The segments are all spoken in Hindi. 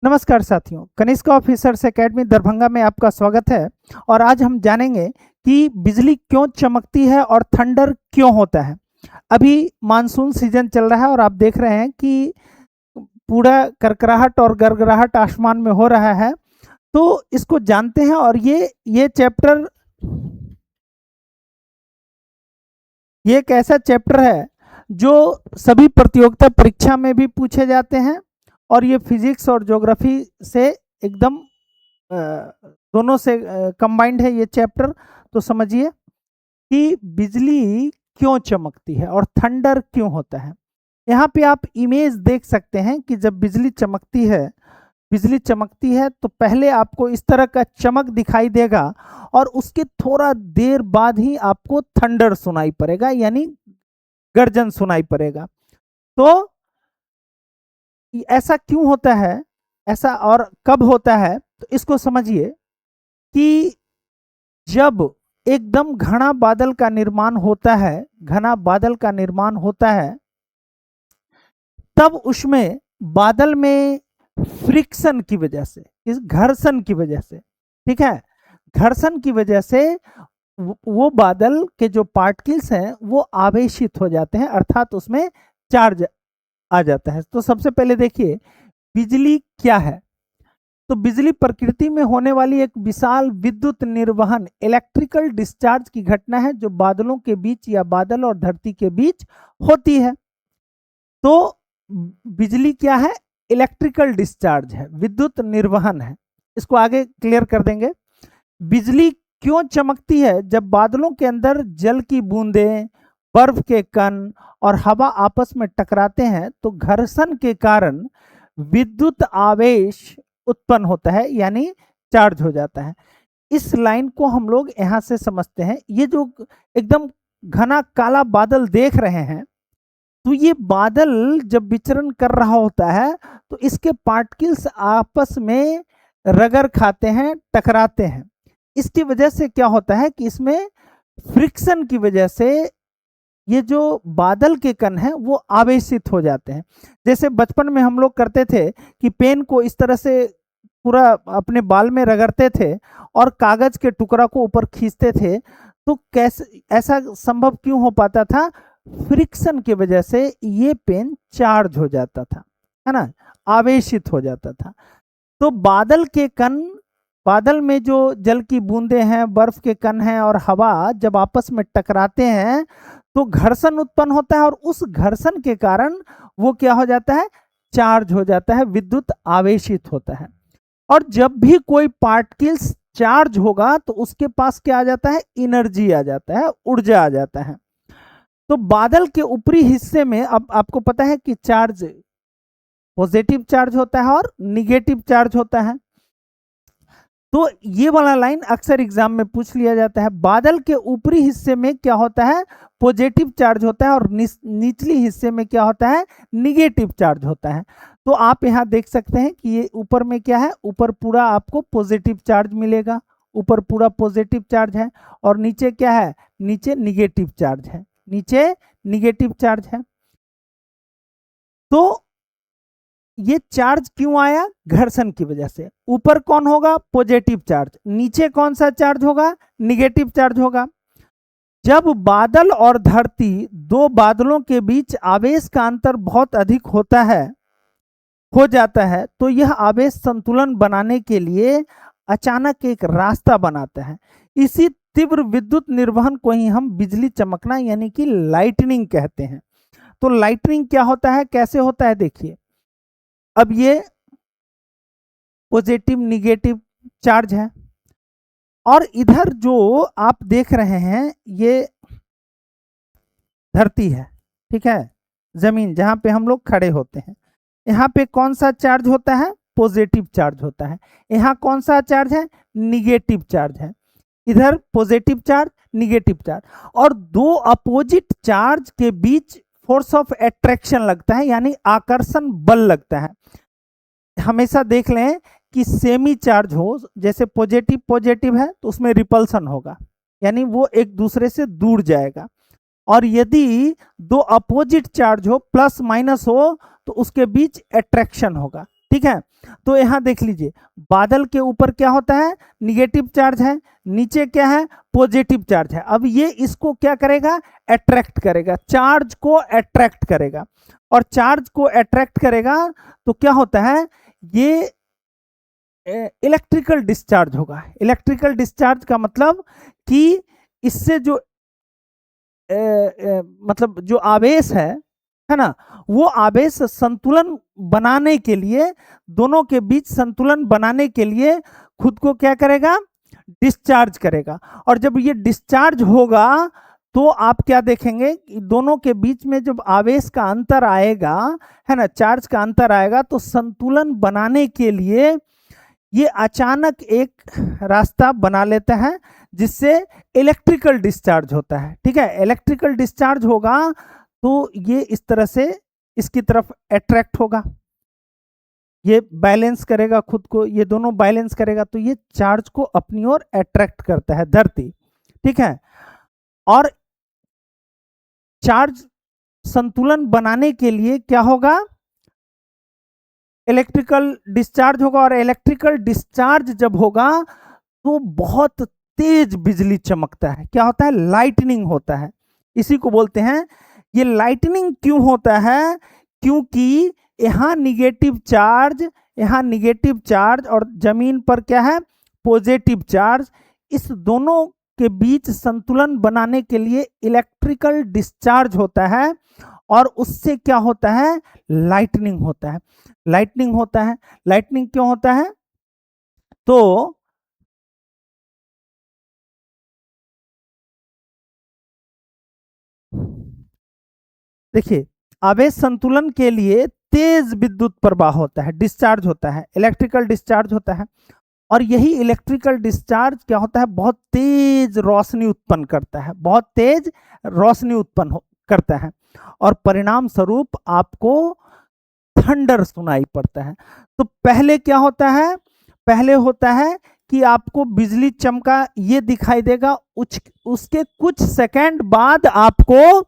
नमस्कार साथियों, कनिष्क ऑफिसर्स एकेडमी दरभंगा में आपका स्वागत है। और आज हम जानेंगे कि बिजली क्यों चमकती है और थंडर क्यों होता है। अभी मानसून सीजन चल रहा है और आप देख रहे हैं कि पूरा करकराहट और गड़गड़ाहट आसमान में हो रहा है। तो इसको जानते हैं और ये चैप्टर ये एक ऐसा चैप्टर है जो सभी प्रतियोगिता परीक्षा में भी पूछे जाते हैं और ये फिजिक्स और ज्योग्राफी से एकदम दोनों से कंबाइंड है ये चैप्टर। तो समझिए कि बिजली क्यों चमकती है और थंडर क्यों होता है। यहाँ पे आप इमेज देख सकते हैं कि जब बिजली चमकती है तो पहले आपको इस तरह का चमक दिखाई देगा और उसके थोड़ा देर बाद ही आपको थंडर सुनाई पड़ेगा, यानी गर्जन सुनाई पड़ेगा। तो ऐसा क्यों होता है, ऐसा और कब होता है, तो इसको समझिए कि जब एकदम घना बादल का निर्माण होता है तब उसमें बादल में फ्रिक्शन की वजह से, इस घर्षण की वजह से, ठीक है, घर्षण की वजह से वो बादल के जो पार्टिकल्स हैं वो आवेशित हो जाते हैं, अर्थात उसमें चार्ज आ जाता है। तो सबसे पहले देखिए बिजली क्या है। तो बिजली प्रकृति में होने वाली एक विशाल विद्युत निर्वहन इलेक्ट्रिकल डिस्चार्ज की घटना है जो बादलों के बीच या बादल और धरती के बीच होती है। तो बिजली क्या है? इलेक्ट्रिकल डिस्चार्ज है, विद्युत निर्वहन है। इसको आगे क्लियर कर देंगे। बिजली क्यों चमकती है? जब बादलों के अंदर जल की बूंदें, बर्फ के कण और हवा आपस में टकराते हैं तो घर्षण के कारण विद्युत आवेश उत्पन्न होता है, यानी चार्ज हो जाता है। इस लाइन को हम लोग यहां से समझते हैं। ये जो एकदम घना काला बादल देख रहे हैं, तो ये बादल जब विचरण कर रहा होता है तो इसके पार्टिकल्स आपस में रगड़ खाते हैं, टकराते हैं। इसकी वजह से क्या होता है कि इसमें फ्रिक्शन की वजह से ये जो बादल के कण हैं वो आवेशित हो जाते हैं। जैसे बचपन में हम लोग करते थे कि पेन को इस तरह से पूरा अपने बाल में रगड़ते थे और कागज के टुकड़ा को ऊपर खींचते थे। तो कैसे ऐसा संभव क्यों हो पाता था? फ्रिक्शन की वजह से ये पेन चार्ज हो जाता था, है ना, आवेशित हो जाता था। तो बादल में जो जल की बूंदें हैं, बर्फ के कण हैं और हवा जब आपस में टकराते हैं तो घर्षण उत्पन्न होता है और उस घर्षण के कारण वो क्या हो जाता है? चार्ज हो जाता है, विद्युत आवेशित होता है। और जब भी कोई पार्टिकल्स चार्ज होगा तो उसके पास क्या आ जाता है? एनर्जी आ जाता है, ऊर्जा आ जाता है। तो बादल के ऊपरी हिस्से में अब आपको पता है कि चार्ज पॉजिटिव चार्ज होता है और निगेटिव चार्ज होता है। तो ये वाला लाइन अक्सर एग्जाम में पूछ लिया जाता है। बादल के ऊपरी हिस्से में क्या होता है? पॉजिटिव चार्ज होता है और निचली हिस्से में क्या होता है? निगेटिव चार्ज होता है। तो आप यहाँ देख सकते हैं कि ये ऊपर में क्या है? ऊपर पूरा आपको पॉजिटिव चार्ज मिलेगा, ऊपर पूरा पॉजिटिव चार्ज है। और नीचे क्या है? नीचे निगेटिव चार्ज है, नीचे निगेटिव चार्ज है। तो ये चार्ज क्यों आया? घर्षण की वजह से। ऊपर कौन होगा? Positive charge. नीचे कौन सा चार्ज होगा? निगेटिव चार्ज होगा। जब बादल और धरती, दो बादलों के बीच आवेश का अंतर बहुत अधिक हो जाता है तो यह आवेश संतुलन बनाने के लिए अचानक एक रास्ता बनाता है। इसी तीव्र विद्युत निर्वहन को ही हम बिजली चमकना यानी कि लाइटनिंग कहते हैं। तो लाइटनिंग क्या होता है, कैसे होता है? देखिए, अब ये पॉजिटिव निगेटिव चार्ज है और इधर जो आप देख रहे हैं ये धरती है, ठीक है, जमीन जहां पे हम लोग खड़े होते हैं। यहाँ पे कौन सा चार्ज होता है? पॉजिटिव चार्ज होता है। यहाँ कौन सा चार्ज है? निगेटिव चार्ज है। इधर पॉजिटिव चार्ज, निगेटिव चार्ज, और दो अपोजिट चार्ज के बीच फोर्स ऑफ अट्रैक्शन लगता है, यानी आकर्षण बल लगता है। हमेशा देख लें कि सेमी चार्ज हो, जैसे पॉजिटिव पॉजिटिव है तो उसमें रिपल्सन होगा, यानी वो एक दूसरे से दूर जाएगा। और यदि दो अपोजिट चार्ज हो, प्लस माइनस हो, तो उसके बीच अट्रैक्शन होगा, ठीक है। तो यहां देख लीजिए, बादल के ऊपर क्या होता है, निगेटिव चार्ज है, नीचे क्या है, पॉजिटिव चार्ज है। अब ये इसको क्या करेगा, अट्रैक्ट करेगा, चार्ज को अट्रैक्ट करेगा, और चार्ज को अट्रैक्ट करेगा तो क्या होता है, ये इलेक्ट्रिकल डिस्चार्ज होगा। इलेक्ट्रिकल डिस्चार्ज का मतलब कि इससे जो मतलब जो आवेश है ना, वो आवेश संतुलन बनाने के लिए, दोनों के बीच संतुलन बनाने के लिए खुद को क्या करेगा, डिस्चार्ज करेगा। और जब ये डिस्चार्ज होगा तो आप क्या देखेंगे कि दोनों के बीच में जब आवेश का अंतर आएगा, है ना, चार्ज का अंतर आएगा, तो संतुलन बनाने के लिए ये अचानक एक रास्ता बना लेता है, जिससे इलेक्ट्रिकल डिस्चार्ज होता है। ठीक है, इलेक्ट्रिकल डिस्चार्ज होगा तो ये इस तरह से इसकी तरफ अट्रैक्ट होगा, ये बैलेंस करेगा खुद को, ये दोनों बैलेंस करेगा, तो ये चार्ज को अपनी ओर अट्रैक्ट करता है धरती। ठीक है, और चार्ज संतुलन बनाने के लिए क्या होगा, इलेक्ट्रिकल डिस्चार्ज होगा, और इलेक्ट्रिकल डिस्चार्ज जब होगा तो बहुत तेज बिजली चमकता है, क्या होता है, लाइटनिंग होता है। इसी को बोलते हैं, ये लाइटनिंग क्यों होता है, क्योंकि यहाँ निगेटिव चार्ज, यहाँ निगेटिव चार्ज और जमीन पर क्या है, पॉजिटिव चार्ज, इस दोनों के बीच संतुलन बनाने के लिए इलेक्ट्रिकल डिस्चार्ज होता है, और उससे क्या होता है, लाइटनिंग होता है। लाइटनिंग होता है, लाइटनिंग क्यों होता है, तो देखिए, आवेश संतुलन के लिए तेज विद्युत प्रवाह होता है, डिस्चार्ज होता है, इलेक्ट्रिकल डिस्चार्ज होता है, और यही इलेक्ट्रिकल डिस्चार्ज क्या होता है, बहुत तेज रोशनी उत्पन्न करता है, बहुत तेज रोशनी उत्पन्न करता है, और परिणाम स्वरूप आपको थंडर सुनाई पड़ता है। तो पहले क्या होता है, पहले होता है कि आपको बिजली चमका ये दिखाई देगा, उसके कुछ सेकंड बाद आपको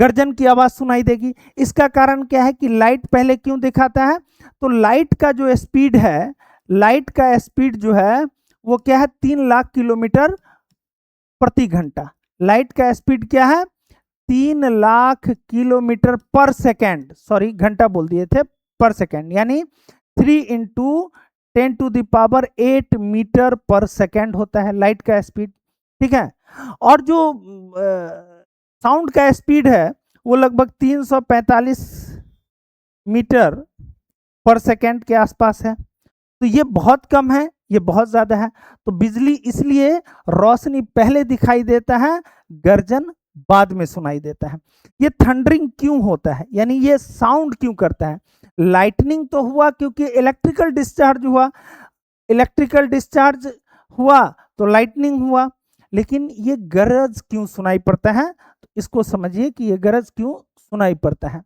गर्जन की आवाज सुनाई देगी। इसका कारण क्या है कि लाइट पहले क्यों दिखाता है, तो लाइट का जो स्पीड है, लाइट का स्पीड जो है वो क्या है, 3 लाख किलोमीटर प्रति घंटा। लाइट का स्पीड क्या है, 3 लाख किलोमीटर पर सेकेंड, सॉरी घंटा बोल दिए थे, पर सेकेंड, यानी 3 इंटू 10⁸ मीटर पर सेकेंड होता है लाइट का स्पीड। ठीक है, और जो साउंड का स्पीड है वो लगभग 345 मीटर पर सेकेंड के आसपास है। तो ये बहुत कम है, ये बहुत ज्यादा है। तो बिजली इसलिए रोशनी पहले दिखाई देता है, गर्जन बाद में सुनाई देता है। ये थंडरिंग क्यों होता है, यानी ये साउंड क्यों करता है, लाइटनिंग तो हुआ क्योंकि इलेक्ट्रिकल डिस्चार्ज हुआ, इलेक्ट्रिकल डिस्चार्ज हुआ तो लाइटनिंग हुआ, लेकिन ये गरज क्यों सुनाई पड़ता है, तो इसको समझिए कि ये गरज क्यों सुनाई पड़ता है।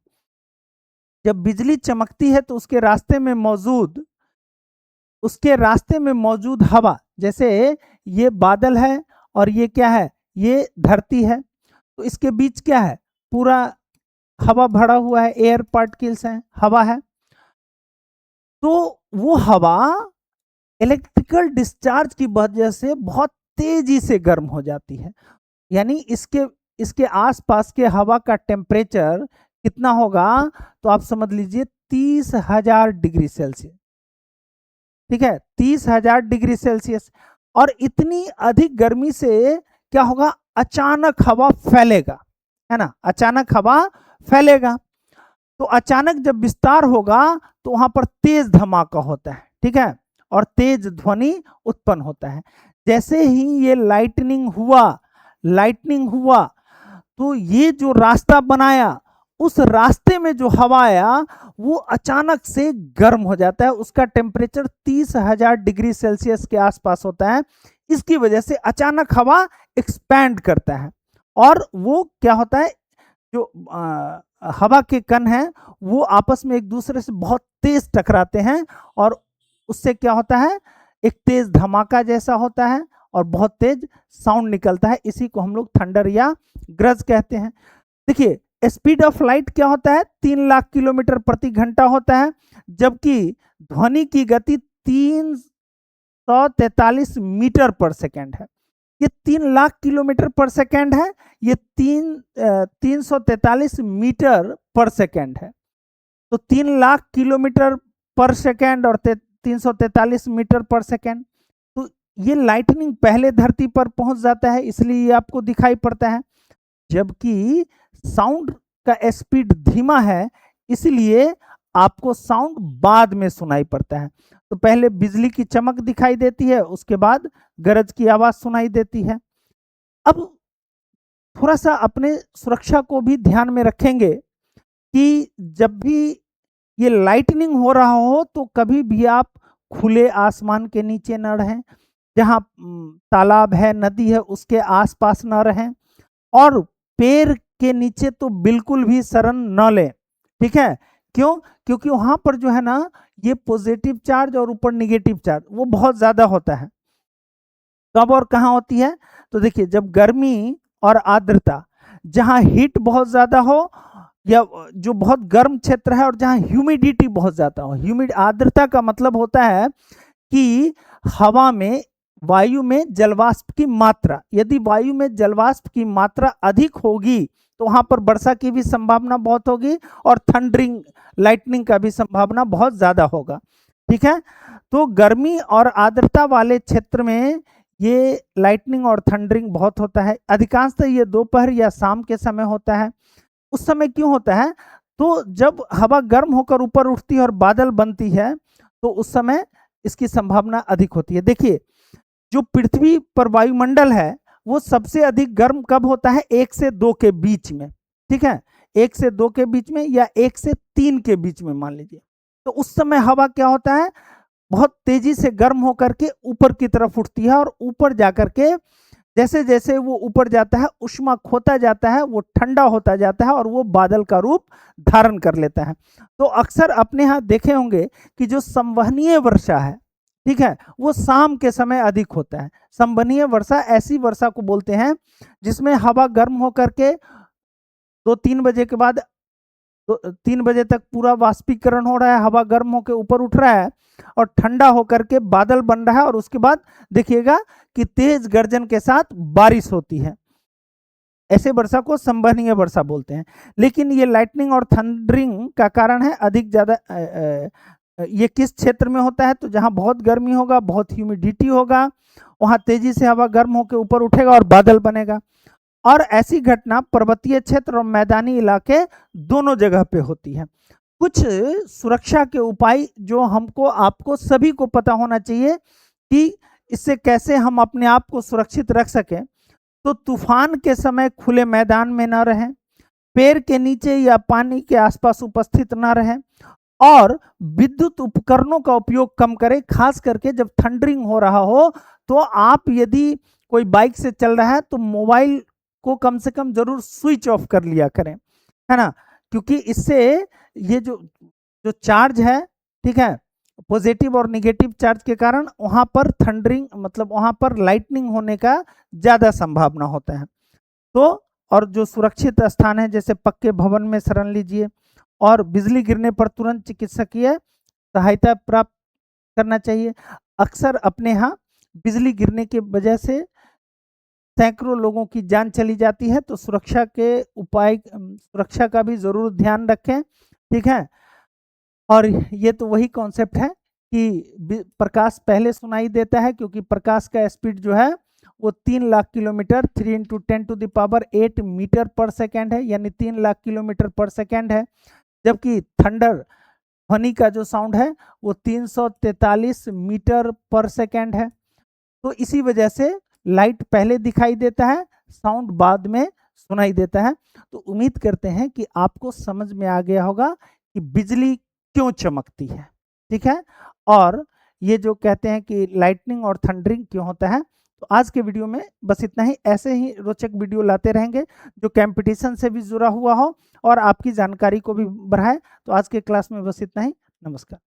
जब बिजली चमकती है तो उसके रास्ते में मौजूद हवा, जैसे ये बादल है और ये क्या है, ये धरती है, तो इसके बीच क्या है, पूरा हवा भरा हुआ है, एयर पार्टिकल्स हैं, हवा है। तो वो हवा इलेक्ट्रिकल डिस्चार्ज की वजह से बहुत तेजी से गर्म हो जाती है, यानी इसके आसपास के हवा का टेम्परेचर कितना होगा, तो आप समझ लीजिए 30,000 डिग्री सेल्सियस। ठीक है, 30,000 डिग्री सेल्सियस। और इतनी अधिक गर्मी से क्या होगा, अचानक हवा फैलेगा, है ना, अचानक हवा फैलेगा। तो अचानक जब विस्तार होगा तो वहां पर तेज धमाका होता है, ठीक है, और तेज ध्वनि उत्पन्न होता है। जैसे ही ये लाइटनिंग हुआ तो ये जो रास्ता बनाया, उस रास्ते में जो हवा आया वो अचानक से गर्म हो जाता है, उसका टेम्परेचर 30,000 डिग्री सेल्सियस के आसपास होता है। इसकी वजह से अचानक हवा एक्सपैंड करता है, और वो क्या होता है, जो हवा के कण हैं वो आपस में एक दूसरे से बहुत तेज टकराते हैं, और उससे क्या होता है, एक तेज धमाका जैसा होता है और बहुत तेज साउंड निकलता है। इसी को हम लोग थंडर या गरज कहते हैं। देखिए, स्पीड ऑफ लाइट क्या होता है, 3 लाख किलोमीटर प्रति घंटा होता है, जबकि ध्वनि की गति 343 मीटर पर सेकेंड है। ये 3 लाख किलोमीटर पर सेकेंड है, ये 343 मीटर पर सेकेंड है। तो 3 लाख किलोमीटर पर सेकेंड और 343 मीटर पर सेकेंड। तो ये लाइटनिंग पहले धरती पर पहुंच जाता है, इसलिए ये आपको दिखाई पड़ता है, जबकि साउंड का स्पीड धीमा है, इसलिए आपको साउंड बाद में सुनाई पड़ता है। तो पहले बिजली की चमक दिखाई देती है, उसके बाद गरज की आवाज सुनाई देती है। अब थोड़ा सा अपने सुरक्षा को भी ध्यान में रखेंगे कि जब भी ये लाइटनिंग हो रहा हो तो कभी भी आप खुले आसमान के नीचे न रहें, जहां तालाब है, नदी है, उसके आसपास न रहें, और पेड़ के नीचे तो बिल्कुल भी शरण न लें। ठीक है, क्यों? क्योंकि वहां पर जो है ना, ये पॉजिटिव चार्ज और ऊपर निगेटिव चार्ज वो बहुत ज्यादा होता है। कब और कहां होती है? तो देखिए, जब गर्मी और आर्द्रता, जहां हीट बहुत ज्यादा हो या जो बहुत गर्म क्षेत्र है और जहां ह्यूमिडिटी बहुत ज्यादा हो। ह्यूमिड आर्द्रता का मतलब होता है कि हवा में, वायु में जलवाष्प की मात्रा, यदि वायु में जलवाष्प की मात्रा अधिक होगी तो वहां पर वर्षा की भी संभावना बहुत होगी और थंडरिंग, लाइटनिंग का भी संभावना बहुत ज्यादा होगा। ठीक है, तो गर्मी और आर्द्रता वाले क्षेत्र में ये लाइटनिंग और थंडरिंग बहुत होता है। अधिकांशतः ये दोपहर या शाम के समय होता है। उस समय क्यों होता है? तो जब हवा गर्म होकर ऊपर उठती है और बादल बनती है, तो उस समय इसकी संभावना अधिक होती है। देखिए, जो पृथ्वी पर वायुमंडल है वो सबसे अधिक गर्म कब होता है? 1 से 2 के बीच में। ठीक है, 1 से 2 के बीच में या 1 से 3 के बीच में मान लीजिए। तो उस समय हवा क्या होता है? बहुत तेजी से गर्म होकर के ऊपर की तरफ उठती है और ऊपर जाकर के जैसे जैसे वो ऊपर जाता है, ऊष्मा खोता जाता है, वो ठंडा होता जाता है और वो बादल का रूप धारण कर लेता है। तो अक्सर अपने यहाँ देखे होंगे कि जो संवहनीय वर्षा है, ठीक है, वो शाम के समय अधिक होता है। संवहनीय वर्षा ऐसी वर्षा को बोलते हैं जिसमें हवा गर्म होकर के 2-3 बजे के बाद 3 बजे तक पूरा वाष्पीकरण हो रहा है, हवा गर्म होकर ऊपर उठ रहा है और ठंडा होकर के बादल बन रहा है, और उसके बाद देखिएगा कि तेज गर्जन के साथ बारिश होती है। ऐसे वर्षा को संवहनीय वर्षा बोलते हैं। लेकिन ये लाइटनिंग और थंडरिंग का कारण है अधिक ज्यादा, ये किस क्षेत्र में होता है? तो जहां बहुत गर्मी होगा, बहुत ह्यूमिडिटी होगा, वहां तेजी से हवा गर्म होकर ऊपर उठेगा और बादल बनेगा। और ऐसी घटना पर्वतीय क्षेत्र और मैदानी इलाके दोनों जगह पे होती है। कुछ सुरक्षा के उपाय जो हमको, आपको सभी को पता होना चाहिए कि इससे कैसे हम अपने आप को सुरक्षित रख सकें। तो तूफान के समय खुले मैदान में न रहें, पेड़ के नीचे या पानी के आसपास उपस्थित न रहें, और विद्युत उपकरणों का उपयोग कम करें। खास करके जब थंडरिंग हो रहा हो तो आप, यदि कोई बाइक से चल रहा है तो मोबाइल को कम से कम जरूर स्विच ऑफ कर लिया करें, है ना, क्योंकि इससे ये जो जो चार्ज है, ठीक है, पॉजिटिव और निगेटिव चार्ज के कारण वहां पर थंडरिंग, मतलब वहां पर लाइटनिंग होने का ज्यादा संभावना होता है। तो और जो सुरक्षित स्थान है, जैसे पक्के भवन में शरण लीजिए, और बिजली गिरने पर तुरंत चिकित्सकीय सहायता प्राप्त करना चाहिए। अक्सर अपने यहाँ बिजली गिरने की वजह से सैकड़ों लोगों की जान चली जाती है, तो सुरक्षा के उपाय, सुरक्षा का भी जरूर ध्यान रखें। ठीक है, और ये तो वही कॉन्सेप्ट है कि प्रकाश पहले सुनाई देता है, क्योंकि प्रकाश का स्पीड जो है वो 3 लाख किलोमीटर 3 × 10⁸ मीटर पर सेकेंड है, यानी 3 लाख किलोमीटर पर सेकेंड है। जबकि थंडर, ध्वनि का जो साउंड है वो 343 मीटर पर सेकेंड है। तो इसी वजह से लाइट पहले दिखाई देता है, साउंड बाद में सुनाई देता है। तो उम्मीद करते हैं कि आपको समझ में आ गया होगा कि बिजली क्यों चमकती है। ठीक है, और ये जो कहते हैं कि लाइटनिंग और थंडरिंग क्यों होता है। तो आज के वीडियो में बस इतना ही। ऐसे ही रोचक वीडियो लाते रहेंगे जो कंपटीशन से भी जुड़ा हुआ हो और आपकी जानकारी को भी बढ़ाए। तो आज के क्लास में बस इतना ही। नमस्कार।